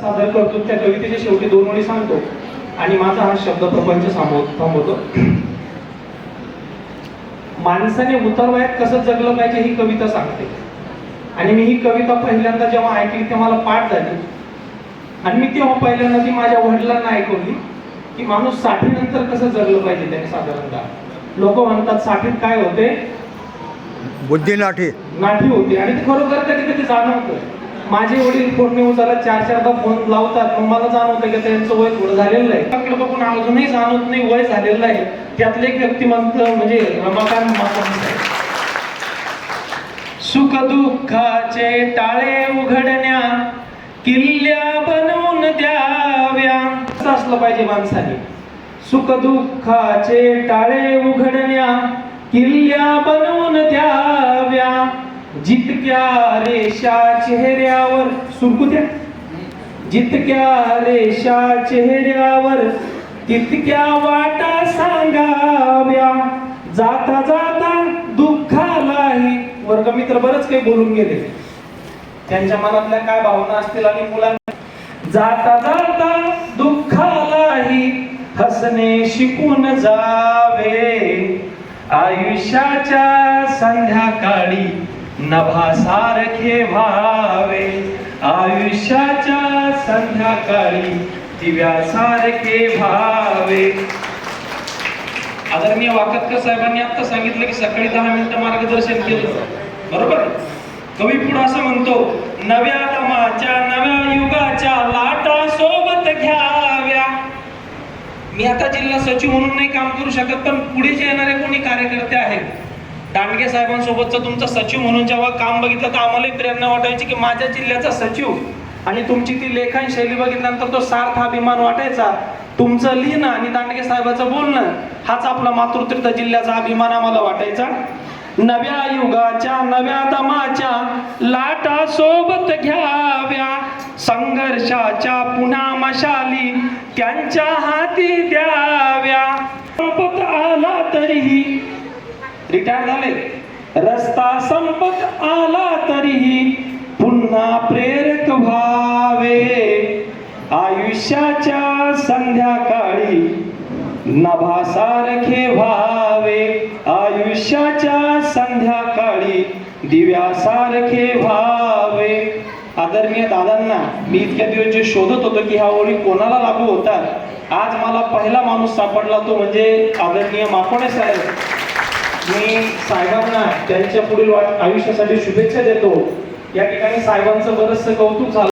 सादर करतो त्या कवितेच्या शेवटी 2 ओळी सांगतो आणि माझा हा शब्द प्रपंच थांबवतो. माणसाने उतरवयात कसं जगलं पाहिजे ही कविता सांगते. आणि मी ही कविता पहिल्यांदा जेव्हा ऐकली तेव्हा मला पाठ झाली आणि मी तेव्हा पहिल्यांदा ती माझ्या वडिलांना ऐकवली की माणूस 60 नंतर कसं जगलं पाहिजे. त्याने साधारणतः लोक म्हणतात 60 काय होते, बुद्धी नाठी होते आणि ते खरोखर कधी कधी जाणवतं. माझे वडील फोन उचलला 4-4दा फोन लावतात, मग मला जाणवतं की त्यांचं वय थोडं झालेलं आहे. बघून अजूनही जाणवत नाही वय झालेलं आहे. त्यातले एक व्यक्तिमत्व म्हणजे रमाकांत मासांचं आहे. सुख दुःखाचे टाळे उघडण्या किल्ल्या बनवून द्याव्या. असं असलं पाहिजे माणसाने. सुख दुःखाचे टाळे उघडण्या किल्ल्या बनवून द्याव्या. जितक्या रेषा चेहऱ्यावर सुरकू द्या. जितक्या रेषा चेहऱ्यावर तितक्या वाटा सांगाव्या. जाता जाता दुःखालाही. वर्गमित्र बरंच काही बोलून गेले, त्यांच्या मनातल्या काय भावना असतील आणि मुलांना. जाता जाता दुःखालाही हसणे शिकून जावे. आयुष्याच्या संध्याकाळी नभासारखे व्हावे. आयुष्याच्या संध्याकाळी दिव्यासारखे व्हावे. आदरणीय वाकतकर साहेबांनी आता सांगितलं की सकाळी 10 मिनिटं मार्गदर्शन केलं, बरोबर. कवी पुढे असं म्हणतो, नव्या दमाच्या नव्या युगाच्या लाटा सोबत घ्याव्या. मी आता जिल्हा सचिव म्हणून नाही काम करू शकत, पण पुढे जे येणारे कोणी कार्यकर्ते आहेत, दांडगे साहेबांसोबतचं तुमचं सचिव म्हणून जेव्हा काम बघितलं तर आम्हालाही प्रेरणा वाटायची की माझ्या जिल्ह्याचा सचिव. आणि तुमची ती लेखन शैली बघितल्यानंतर तो सार्थ अभिमान वाटायचा. तुमचं लिहिणं आणि दांडगे साहेबांचं बोलणं हाच आपला मातृतीर्थ जिल्ह्याचा अभिमान आम्हाला वाटायचा. नव्या युगाच्या नव्या दमाच्या लाटा सोबत घ्याव्या. संघर्षाच्या पुन्हा मशाली त्यांच्या हाती द्याव्या. संपत आला तरीही, रिटायर झाले, रस्ता संपत आला तरीही पुन्हा प्रेरक व्हावे. आयुष्याच्या संध्याकाळी नभासारखे व्हावे. आयुष्याच्या संध्याकाळी दिव्यासारखे व्हावे. आदरणीय दादांना मी इतक्या दिवस जे शोधत होतो की ह्या ओळी कोणाला लागू होतात, आज मला पहिला माणूस सापडला, तो म्हणजे आदरणीय माकोणे साहेब. मी साहेबांना त्यांच्या पुढील आयुष्यासाठी शुभेच्छा देतो. या ठिकाणी साहेबांचं बरंचसं कौतुक झालं.